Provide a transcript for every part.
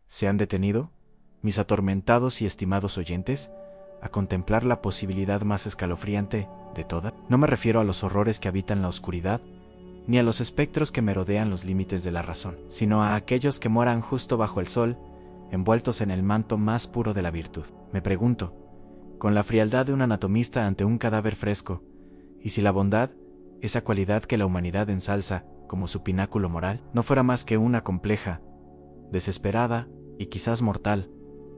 ¿Se han detenido, mis atormentados y estimados oyentes, a contemplar la posibilidad más escalofriante de todas? No me refiero a los horrores que habitan la oscuridad, ni a los espectros que merodean los límites de la razón, sino a aquellos que moran justo bajo el sol, envueltos en el manto más puro de la virtud. Me pregunto, con la frialdad de un anatomista ante un cadáver fresco, y si la bondad, esa cualidad que la humanidad ensalza como su pináculo moral, no fuera más que una compleja, desesperada y quizás mortal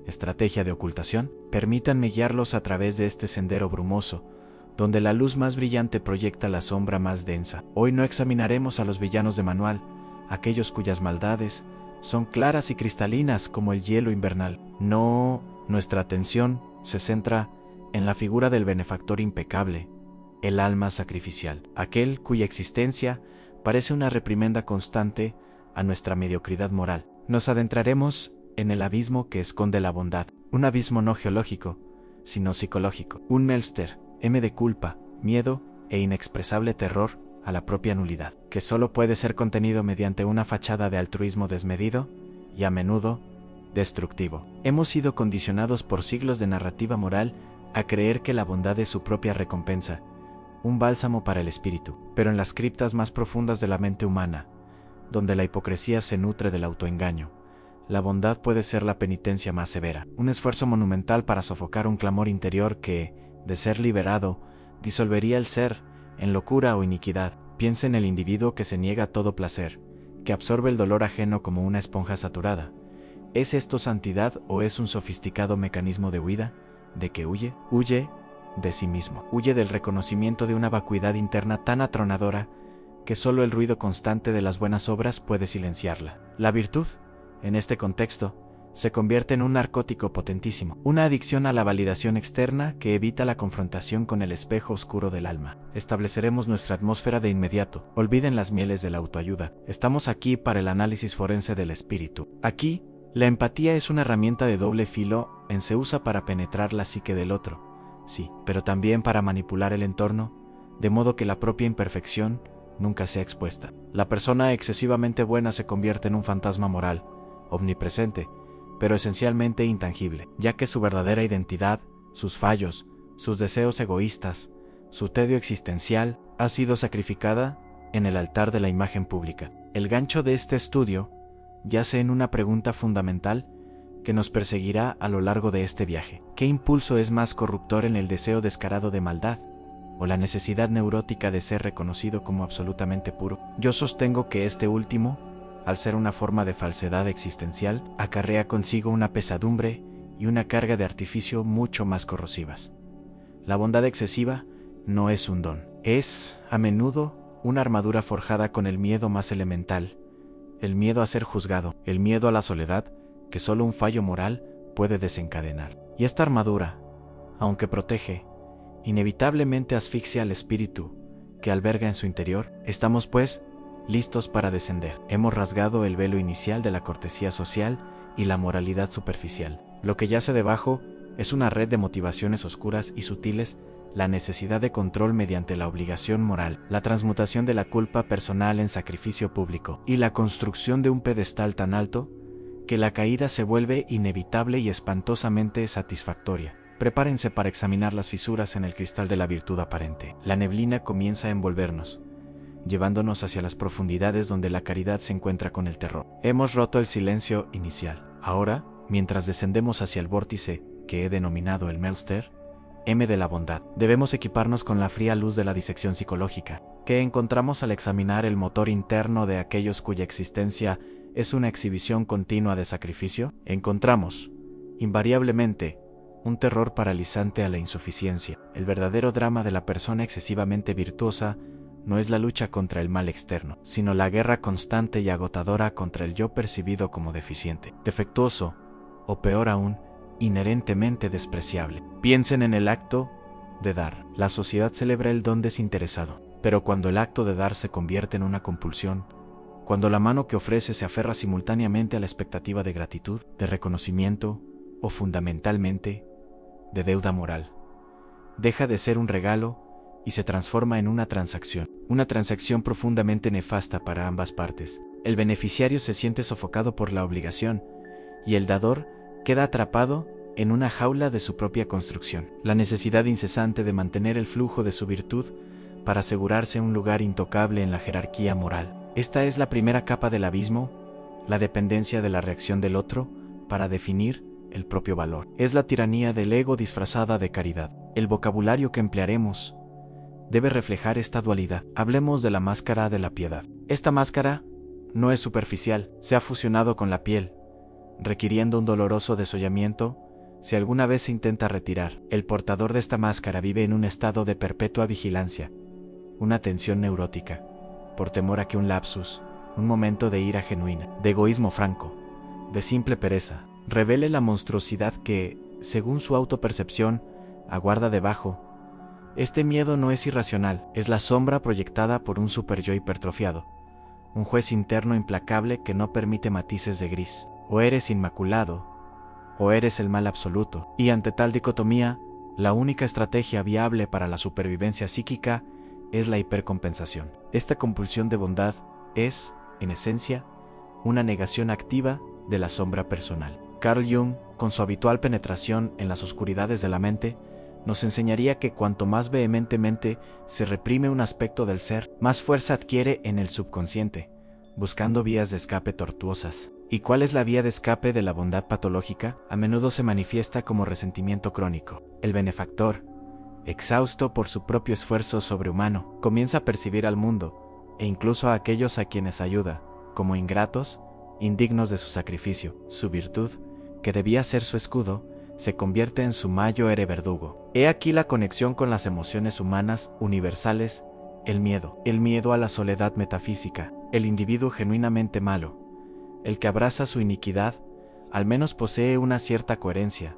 estrategia de ocultación. Permítanme guiarlos a través de este sendero brumoso, donde la luz más brillante proyecta la sombra más densa. Hoy no examinaremos a los villanos de manual, aquellos cuyas maldades son claras y cristalinas como el hielo invernal. No, nuestra atención se centra en la figura del benefactor impecable, el alma sacrificial, aquel cuya existencia parece una reprimenda constante a nuestra mediocridad moral. Nos adentraremos en el abismo que esconde la bondad, un abismo no geológico, sino psicológico, un Melster, de culpa, miedo e inexpresable terror a la propia nulidad, que solo puede ser contenido mediante una fachada de altruismo desmedido y a menudo destructivo. Hemos sido condicionados por siglos de narrativa moral a creer que la bondad es su propia recompensa, un bálsamo para el espíritu, pero en las criptas más profundas de la mente humana, donde la hipocresía se nutre del autoengaño, la bondad puede ser la penitencia más severa, un esfuerzo monumental para sofocar un clamor interior que, de ser liberado, disolvería el ser en locura o iniquidad. Piensa en el individuo que se niega a todo placer, que absorbe el dolor ajeno como una esponja saturada. ¿Es esto santidad o es un sofisticado mecanismo de huida? ¿De qué huye? Huye de sí mismo. Huye del reconocimiento de una vacuidad interna tan atronadora que solo el ruido constante de las buenas obras puede silenciarla. La virtud, en este contexto, se convierte en un narcótico potentísimo, una adicción a la validación externa que evita la confrontación con el espejo oscuro del alma. Estableceremos nuestra atmósfera de inmediato. Olviden las mieles de la autoayuda. Estamos aquí para el análisis forense del espíritu. Aquí, la empatía es una herramienta de doble filo, se usa para penetrar la psique del otro, sí, pero también para manipular el entorno, de modo que la propia imperfección nunca sea expuesta. La persona excesivamente buena se convierte en un fantasma moral, omnipresente, pero esencialmente intangible, ya que su verdadera identidad, sus fallos, sus deseos egoístas, su tedio existencial, ha sido sacrificada en el altar de la imagen pública. El gancho de este estudio yace en una pregunta fundamental que nos perseguirá a lo largo de este viaje. ¿Qué impulso es más corruptor en el deseo descarado de maldad, o la necesidad neurótica de ser reconocido como absolutamente puro? Yo sostengo que este último, al ser una forma de falsedad existencial, acarrea consigo una pesadumbre y una carga de artificio mucho más corrosivas. La bondad excesiva no es un don, es, a menudo, una armadura forjada con el miedo más elemental, el miedo a ser juzgado, el miedo a la soledad que solo un fallo moral puede desencadenar. Y esta armadura, aunque protege, inevitablemente asfixia al espíritu que alberga en su interior. Estamos, pues, listos para descender. Hemos rasgado el velo inicial de la cortesía social y la moralidad superficial. Lo que yace debajo es una red de motivaciones oscuras y sutiles, la necesidad de control mediante la obligación moral, la transmutación de la culpa personal en sacrificio público, y la construcción de un pedestal tan alto que la caída se vuelve inevitable y espantosamente satisfactoria. Prepárense para examinar las fisuras en el cristal de la virtud aparente. La neblina comienza a envolvernos, llevándonos hacia las profundidades donde la caridad se encuentra con el terror. Hemos roto el silencio inicial. Ahora, mientras descendemos hacia el vórtice que he denominado el Melster, de la bondad, debemos equiparnos con la fría luz de la disección psicológica. ¿Qué encontramos al examinar el motor interno de aquellos cuya existencia es una exhibición continua de sacrificio? Encontramos, invariablemente, un terror paralizante a la insuficiencia. El verdadero drama de la persona excesivamente virtuosa no es la lucha contra el mal externo, sino la guerra constante y agotadora contra el yo percibido como deficiente, defectuoso, o peor aún, inherentemente despreciable. Piensen en el acto de dar. La sociedad celebra el don desinteresado, pero cuando el acto de dar se convierte en una compulsión, cuando la mano que ofrece se aferra simultáneamente a la expectativa de gratitud, de reconocimiento, o fundamentalmente, de deuda moral, deja de ser un regalo y se transforma en una transacción profundamente nefasta para ambas partes. El beneficiario se siente sofocado por la obligación, y el dador queda atrapado en una jaula de su propia construcción. La necesidad incesante de mantener el flujo de su virtud para asegurarse un lugar intocable en la jerarquía moral. Esta es la primera capa del abismo, la dependencia de la reacción del otro para definir el propio valor. Es la tiranía del ego disfrazada de caridad. El vocabulario que emplearemos debe reflejar esta dualidad. Hablemos de la máscara de la piedad. Esta máscara no es superficial, se ha fusionado con la piel, requiriendo un doloroso desollamiento si alguna vez se intenta retirar. El portador de esta máscara vive en un estado de perpetua vigilancia, una tensión neurótica, por temor a que un lapsus, un momento de ira genuina, de egoísmo franco, de simple pereza, revele la monstruosidad que, según su autopercepción, aguarda debajo. Este miedo no es irracional, es la sombra proyectada por un superyo hipertrofiado, un juez interno implacable que no permite matices de gris. O eres inmaculado, o eres el mal absoluto. Y ante tal dicotomía, la única estrategia viable para la supervivencia psíquica es la hipercompensación. Esta compulsión de bondad es, en esencia, una negación activa de la sombra personal. Carl Jung, con su habitual penetración en las oscuridades de la mente, nos enseñaría que cuanto más vehementemente se reprime un aspecto del ser, más fuerza adquiere en el subconsciente, buscando vías de escape tortuosas. ¿Y cuál es la vía de escape de la bondad patológica? A menudo se manifiesta como resentimiento crónico. El benefactor, exhausto por su propio esfuerzo sobrehumano, comienza a percibir al mundo, e incluso a aquellos a quienes ayuda, como ingratos, indignos de su sacrificio. Su virtud, que debía ser su escudo, se convierte en su mayor verdugo. He aquí la conexión con las emociones humanas universales: el miedo a la soledad metafísica. El individuo genuinamente malo, el que abraza su iniquidad, al menos posee una cierta coherencia,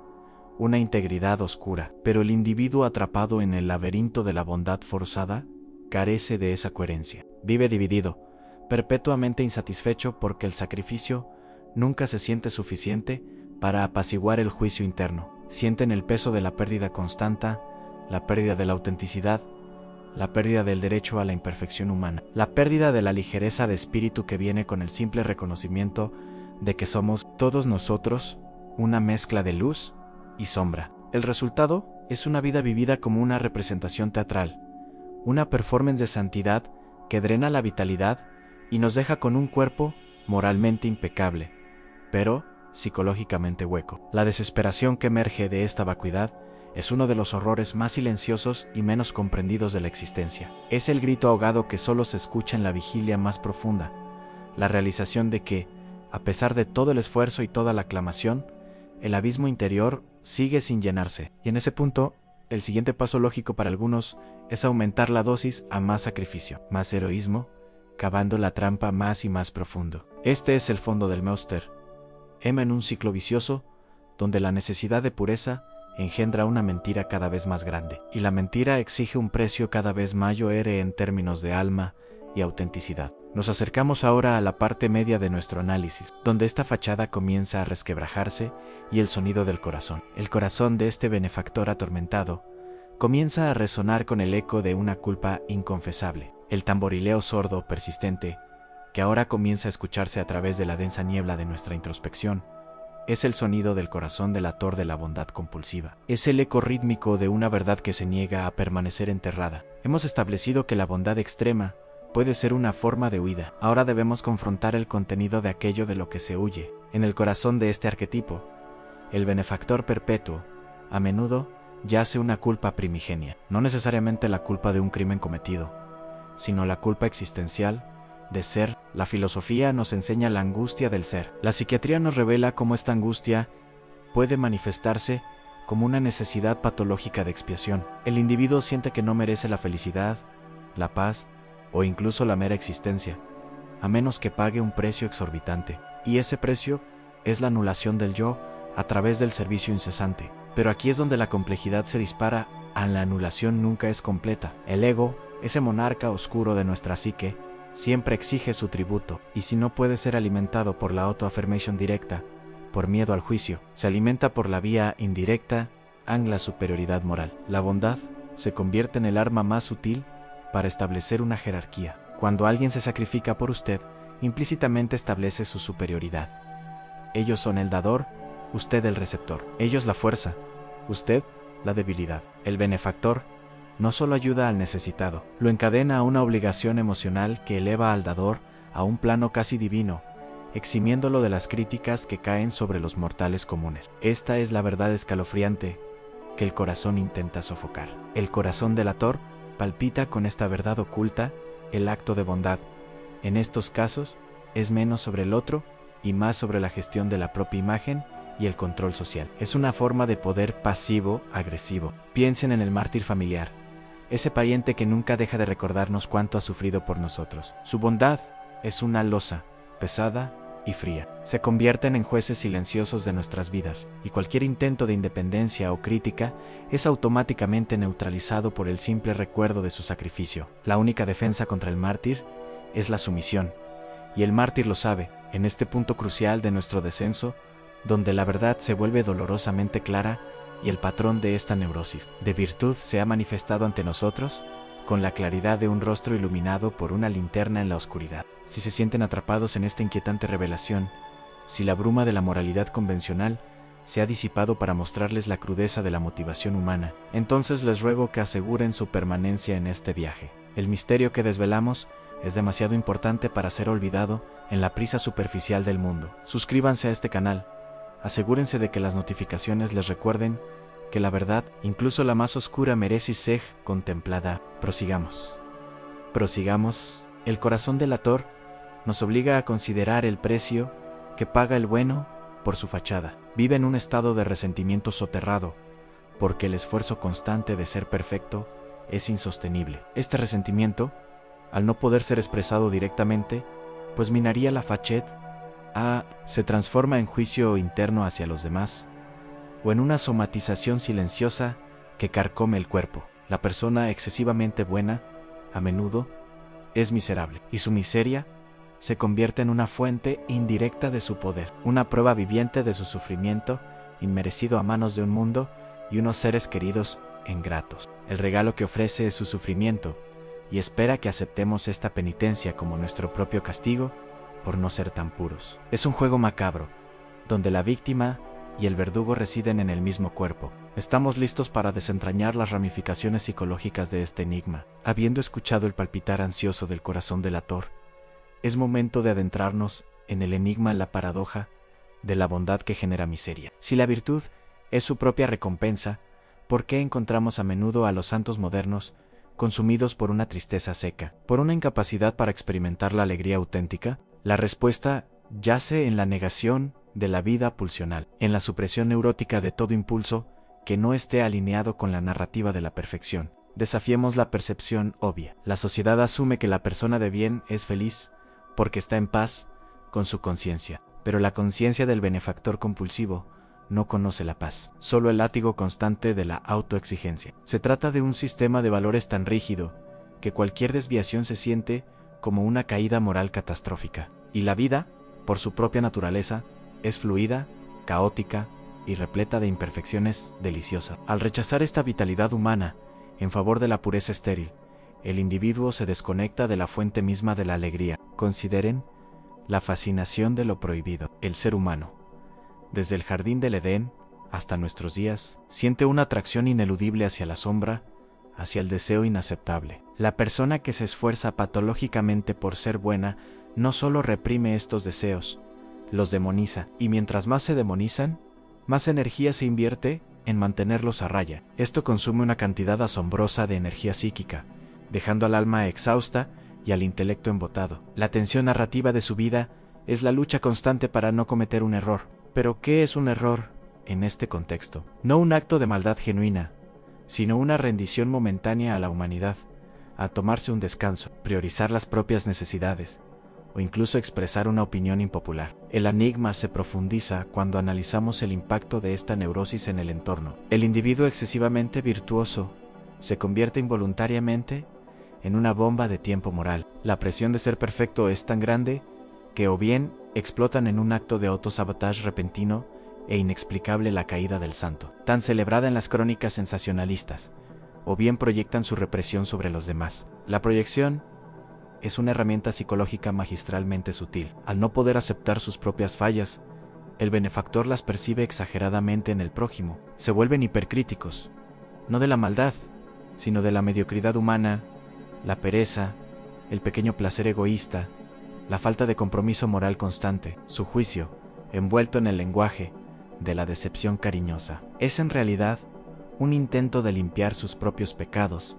una integridad oscura, pero el individuo atrapado en el laberinto de la bondad forzada carece de esa coherencia. Vive dividido, perpetuamente insatisfecho porque el sacrificio nunca se siente suficiente para apaciguar el juicio interno. Sienten el peso de la pérdida constante, la pérdida de la autenticidad, la pérdida del derecho a la imperfección humana, la pérdida de la ligereza de espíritu que viene con el simple reconocimiento de que somos todos nosotros una mezcla de luz y sombra. El resultado es una vida vivida como una representación teatral, una performance de santidad que drena la vitalidad y nos deja con un cuerpo moralmente impecable, pero psicológicamente hueco. La desesperación que emerge de esta vacuidad es uno de los horrores más silenciosos y menos comprendidos de la existencia. Es el grito ahogado que solo se escucha en la vigilia más profunda, la realización de que, a pesar de todo el esfuerzo y toda la aclamación, el abismo interior sigue sin llenarse. Y en ese punto, el siguiente paso lógico para algunos es aumentar la dosis a más sacrificio, más heroísmo, cavando la trampa más y más profundo. Este es el fondo del Monster. Ema en un ciclo vicioso, donde la necesidad de pureza engendra una mentira cada vez más grande, y la mentira exige un precio cada vez mayor en términos de alma y autenticidad. Nos acercamos ahora a la parte media de nuestro análisis, donde esta fachada comienza a resquebrajarse y el sonido del corazón. El corazón de este benefactor atormentado comienza a resonar con el eco de una culpa inconfesable. El tamborileo sordo, persistente, que ahora comienza a escucharse a través de la densa niebla de nuestra introspección, es el sonido del corazón delator de la bondad compulsiva. Es el eco rítmico de una verdad que se niega a permanecer enterrada. Hemos establecido que la bondad extrema puede ser una forma de huida. Ahora debemos confrontar el contenido de aquello de lo que se huye. En el corazón de este arquetipo, el benefactor perpetuo, a menudo, yace una culpa primigenia. No necesariamente la culpa de un crimen cometido, sino la culpa existencial de ser. La filosofía nos enseña la angustia del ser. La psiquiatría nos revela cómo esta angustia puede manifestarse como una necesidad patológica de expiación. El individuo siente que no merece la felicidad, la paz o incluso la mera existencia, a menos que pague un precio exorbitante. Y ese precio es la anulación del yo a través del servicio incesante. Pero aquí es donde la complejidad se dispara. La anulación nunca es completa. El ego, ese monarca oscuro de nuestra psique, siempre exige su tributo, y si no puede ser alimentado por la autoafirmación directa, por miedo al juicio, se alimenta por la vía indirecta, la superioridad moral. La bondad se convierte en el arma más sutil para establecer una jerarquía. Cuando alguien se sacrifica por usted, implícitamente establece su superioridad. Ellos son el dador, usted el receptor. Ellos la fuerza, usted la debilidad. El benefactor no solo ayuda al necesitado, lo encadena a una obligación emocional que eleva al dador a un plano casi divino, eximiéndolo de las críticas que caen sobre los mortales comunes. Esta es la verdad escalofriante que el corazón intenta sofocar. El corazón delator palpita con esta verdad oculta. El acto de bondad, en estos casos, es menos sobre el otro y más sobre la gestión de la propia imagen y el control social. Es una forma de poder pasivo-agresivo. Piensen en el mártir familiar, ese pariente que nunca deja de recordarnos cuánto ha sufrido por nosotros. Su bondad es una losa, pesada y fría. Se convierten en jueces silenciosos de nuestras vidas, y cualquier intento de independencia o crítica es automáticamente neutralizado por el simple recuerdo de su sacrificio. La única defensa contra el mártir es la sumisión, y el mártir lo sabe. En este punto crucial de nuestro descenso, donde la verdad se vuelve dolorosamente clara y el patrón de esta neurosis de virtud se ha manifestado ante nosotros, con la claridad de un rostro iluminado por una linterna en la oscuridad. Si se sienten atrapados en esta inquietante revelación, si la bruma de la moralidad convencional se ha disipado para mostrarles la crudeza de la motivación humana, entonces les ruego que aseguren su permanencia en este viaje. El misterio que desvelamos es demasiado importante para ser olvidado en la prisa superficial del mundo. Suscríbanse a este canal, asegúrense de que las notificaciones les recuerden que la verdad, incluso la más oscura, merece ser contemplada. Prosigamos. El corazón delator nos obliga a considerar el precio que paga el bueno por su fachada. Vive en un estado de resentimiento soterrado, porque el esfuerzo constante de ser perfecto es insostenible. Este resentimiento, al no poder ser expresado directamente, pues minaría la fachet, se transforma en juicio interno hacia los demás, o en una somatización silenciosa que carcome el cuerpo. La persona excesivamente buena, a menudo, es miserable, y su miseria se convierte en una fuente indirecta de su poder, una prueba viviente de su sufrimiento inmerecido a manos de un mundo y unos seres queridos ingratos. El regalo que ofrece es su sufrimiento, y espera que aceptemos esta penitencia como nuestro propio castigo por no ser tan puros. Es un juego macabro, donde la víctima y el verdugo residen en el mismo cuerpo. Estamos listos para desentrañar las ramificaciones psicológicas de este enigma. Habiendo escuchado el palpitar ansioso del corazón delator, es momento de adentrarnos en el enigma, la paradoja de la bondad que genera miseria. Si la virtud es su propia recompensa, ¿por qué encontramos a menudo a los santos modernos consumidos por una tristeza seca, por una incapacidad para experimentar la alegría auténtica? La respuesta yace en la negación de la vida pulsional, en la supresión neurótica de todo impulso que no esté alineado con la narrativa de la perfección. Desafiemos la percepción obvia. La sociedad asume que la persona de bien es feliz porque está en paz con su conciencia, pero la conciencia del benefactor compulsivo no conoce la paz, solo el látigo constante de la autoexigencia. Se trata de un sistema de valores tan rígido que cualquier desviación se siente como una caída moral catastrófica. Y la vida, por su propia naturaleza, es fluida, caótica y repleta de imperfecciones deliciosas. Al rechazar esta vitalidad humana en favor de la pureza estéril, el individuo se desconecta de la fuente misma de la alegría. Consideren la fascinación de lo prohibido. El ser humano, desde el jardín del Edén hasta nuestros días, siente una atracción ineludible hacia la sombra, hacia el deseo inaceptable. La persona que se esfuerza patológicamente por ser buena no solo reprime estos deseos, los demoniza, y mientras más se demonizan, más energía se invierte en mantenerlos a raya. Esto consume una cantidad asombrosa de energía psíquica, dejando al alma exhausta y al intelecto embotado. La tensión narrativa de su vida es la lucha constante para no cometer un error. Pero ¿qué es un error en este contexto? No un acto de maldad genuina, sino una rendición momentánea a la humanidad, a tomarse un descanso, priorizar las propias necesidades, o incluso expresar una opinión impopular. El enigma se profundiza cuando analizamos el impacto de esta neurosis en el entorno. El individuo excesivamente virtuoso se convierte involuntariamente en una bomba de tiempo moral. La presión de ser perfecto es tan grande que o bien explotan en un acto de autosabotaje repentino e inexplicable la caída del santo, tan celebrada en las crónicas sensacionalistas, o bien proyectan su represión sobre los demás. La proyección es una herramienta psicológica magistralmente sutil. Al no poder aceptar sus propias fallas, El benefactor las percibe exageradamente en el prójimo. Se vuelven hipercríticos, no de la maldad, sino de la mediocridad humana, la pereza, el pequeño placer egoísta, la falta de compromiso moral constante. Su juicio, envuelto en el lenguaje de la decepción cariñosa, es en realidad un intento de limpiar sus propios pecados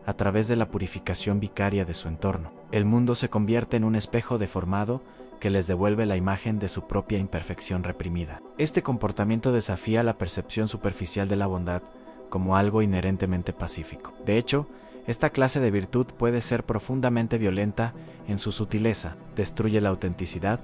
a través de la purificación vicaria de su entorno. El mundo se convierte en un espejo deformado que les devuelve la imagen de su propia imperfección reprimida. Este comportamiento desafía la percepción superficial de la bondad como algo inherentemente pacífico. De hecho, esta clase de virtud puede ser profundamente violenta en su sutileza, destruye la autenticidad,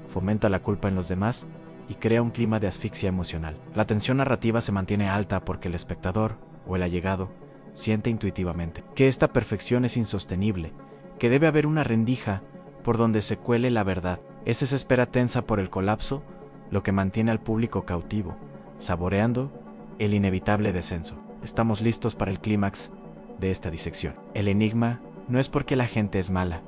fomenta la culpa en los demás y crea un clima de asfixia emocional. La tensión narrativa se mantiene alta porque el espectador, o el allegado, siente intuitivamente que esta perfección es insostenible, que debe haber una rendija por donde se cuele la verdad. Es esa espera tensa por el colapso lo que mantiene al público cautivo, saboreando el inevitable descenso. Estamos listos para el clímax de esta disección. El enigma no es porque la gente es mala,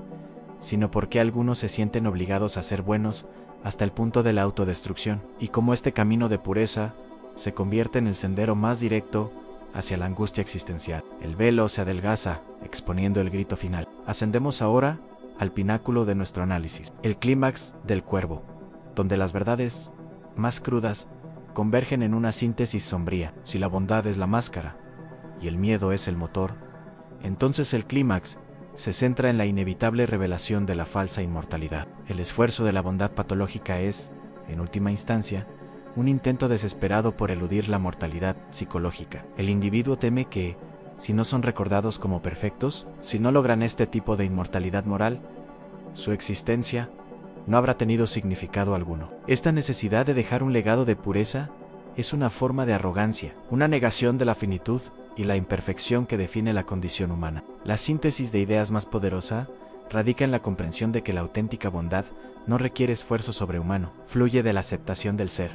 sino porque algunos se sienten obligados a ser buenos hasta el punto de la autodestrucción, y cómo este camino de pureza se convierte en el sendero más directo hacia la angustia existencial. El velo se adelgaza, exponiendo el grito final. Ascendemos ahora al pináculo de nuestro análisis, el clímax del Cuervo, donde las verdades más crudas convergen en una síntesis sombría. Si la bondad es la máscara y el miedo es el motor, entonces el clímax se centra en la inevitable revelación de la falsa inmortalidad. El esfuerzo de la bondad patológica es, en última instancia, un intento desesperado por eludir la mortalidad psicológica. El individuo teme que, si no son recordados como perfectos, si no logran este tipo de inmortalidad moral, su existencia no habrá tenido significado alguno. Esta necesidad de dejar un legado de pureza es una forma de arrogancia, una negación de la finitud y la imperfección que define la condición humana. La síntesis de ideas más poderosa radica en la comprensión de que la auténtica bondad no requiere esfuerzo sobrehumano, fluye de la aceptación del ser,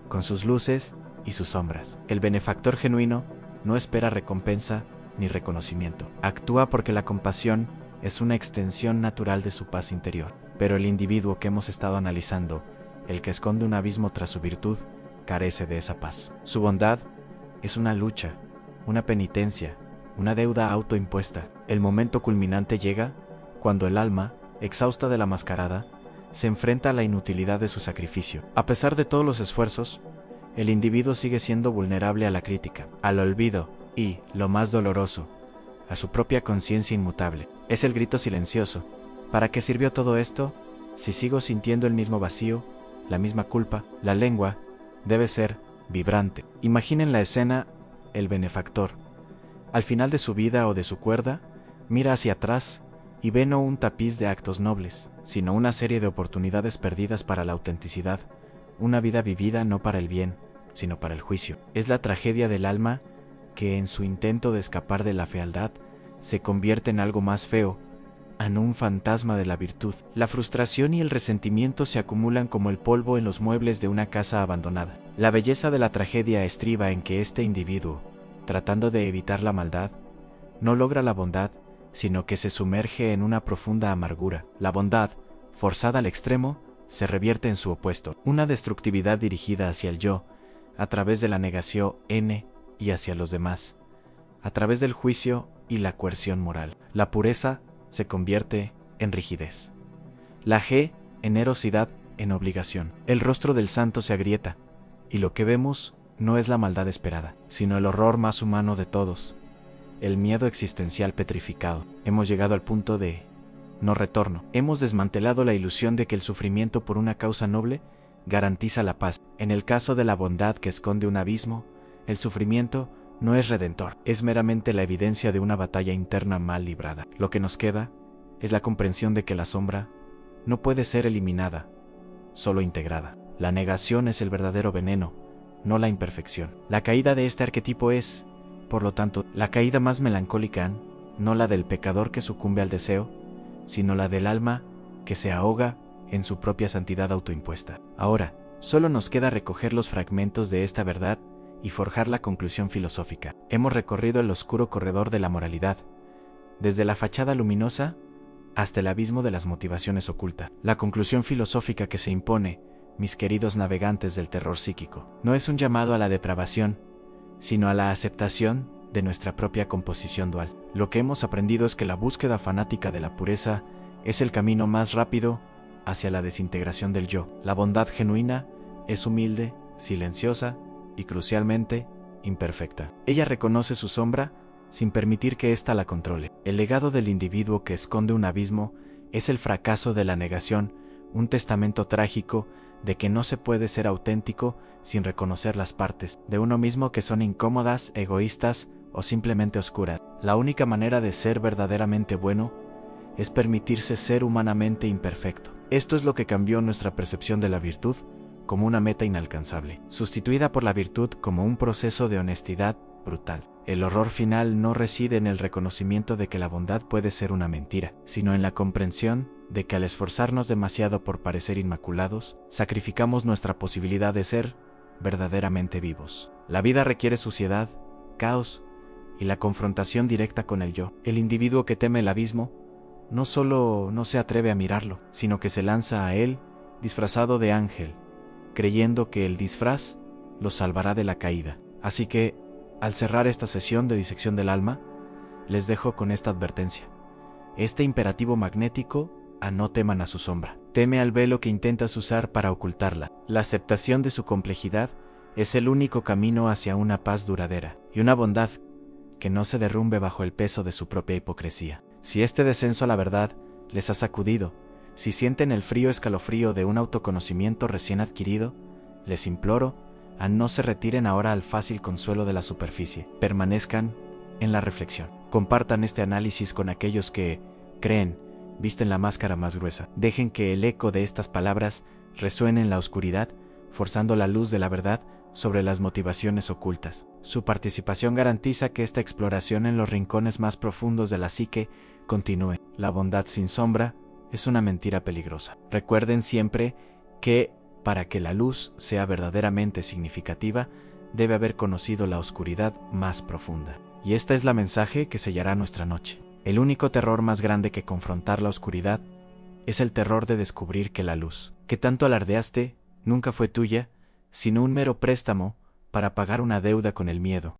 con sus luces y sus sombras. El benefactor genuino no espera recompensa ni reconocimiento. Actúa porque la compasión es una extensión natural de su paz interior. Pero el individuo que hemos estado analizando, el que esconde un abismo tras su virtud, carece de esa paz. Su bondad es una lucha, una penitencia, una deuda autoimpuesta. El momento culminante llega cuando el alma, exhausta de la mascarada, se enfrenta a la inutilidad de su sacrificio. A pesar de todos los esfuerzos, el individuo sigue siendo vulnerable a la crítica, al olvido y, lo más doloroso, a su propia conciencia inmutable. Es el grito silencioso. ¿Para qué sirvió todo esto? Si sigo sintiendo el mismo vacío, la misma culpa, la lengua debe ser vibrante. Imaginen la escena: el benefactor, al final de su vida o de su cuerda, mira hacia atrás y ve no un tapiz de actos nobles, sino una serie de oportunidades perdidas para la autenticidad, una vida vivida no para el bien, sino para el juicio. Es la tragedia del alma que, en su intento de escapar de la fealdad, se convierte en algo más feo, en un fantasma de la virtud. La frustración y el resentimiento se acumulan como el polvo en los muebles de una casa abandonada. La belleza de la tragedia estriba en que este individuo, tratando de evitar la maldad, no logra la bondad, sino que se sumerge en una profunda amargura. La bondad, forzada al extremo, se revierte en su opuesto, una destructividad dirigida hacia el yo, a través de la negación y hacia los demás, a través del juicio y la coerción moral. La pureza se convierte en rigidez. La generosidad en obligación. El rostro del santo se agrieta, y lo que vemos no es la maldad esperada, sino el horror más humano de todos, el miedo existencial petrificado. Hemos llegado al punto de no retorno. Hemos desmantelado la ilusión de que el sufrimiento por una causa noble garantiza la paz. En el caso de la bondad que esconde un abismo, el sufrimiento no es redentor, es meramente la evidencia de una batalla interna mal librada. Lo que nos queda es la comprensión de que la sombra no puede ser eliminada, solo integrada. La negación es el verdadero veneno, no la imperfección. La caída de este arquetipo es, por lo tanto, la caída más melancólica, no la del pecador que sucumbe al deseo, sino la del alma que se ahoga en su propia santidad autoimpuesta. Ahora, solo nos queda recoger los fragmentos de esta verdad y forjar la conclusión filosófica. Hemos recorrido el oscuro corredor de la moralidad, desde la fachada luminosa hasta el abismo de las motivaciones ocultas. La conclusión filosófica que se impone mis queridos navegantes del terror psíquico. No es un llamado a la depravación, sino a la aceptación de nuestra propia composición dual. Lo que hemos aprendido es que la búsqueda fanática de la pureza es el camino más rápido hacia la desintegración del yo. La bondad genuina es humilde, silenciosa y, crucialmente, imperfecta. Ella reconoce su sombra sin permitir que ésta la controle. El legado del individuo que esconde un abismo es el fracaso de la negación, un testamento trágico de que no se puede ser auténtico sin reconocer las partes de uno mismo que son incómodas, egoístas o simplemente oscuras. La única manera de ser verdaderamente bueno es permitirse ser humanamente imperfecto. Esto es lo que cambió nuestra percepción de la virtud como una meta inalcanzable, sustituida por la virtud como un proceso de honestidad brutal. El horror final no reside en el reconocimiento de que la bondad puede ser una mentira, sino en la comprensión de que al esforzarnos demasiado por parecer inmaculados, sacrificamos nuestra posibilidad de ser verdaderamente vivos. La vida requiere suciedad, caos y la confrontación directa con el yo. El individuo que teme el abismo no solo no se atreve a mirarlo, sino que se lanza a él disfrazado de ángel, creyendo que el disfraz lo salvará de la caída. Así que, al cerrar esta sesión de disección del alma, les dejo con esta advertencia. Este imperativo magnético a no teman a su sombra. Teme al velo que intentas usar para ocultarla. La aceptación de su complejidad es el único camino hacia una paz duradera y una bondad que no se derrumbe bajo el peso de su propia hipocresía. Si este descenso a la verdad les ha sacudido, si sienten el frío escalofrío de un autoconocimiento recién adquirido, les imploro a no se retiren ahora al fácil consuelo de la superficie. Permanezcan en la reflexión. Compartan este análisis con aquellos que creen visten la máscara más gruesa. Dejen que el eco de estas palabras resuene en la oscuridad, forzando la luz de la verdad sobre las motivaciones ocultas. Su participación garantiza que esta exploración en los rincones más profundos de la psique continúe. La bondad sin sombra es una mentira peligrosa. Recuerden siempre que para que la luz sea verdaderamente significativa, debe haber conocido la oscuridad más profunda. Y esta es la mensaje que sellará nuestra noche. El único terror más grande que confrontar la oscuridad es el terror de descubrir que la luz, que tanto alardeaste, nunca fue tuya, sino un mero préstamo para pagar una deuda con el miedo.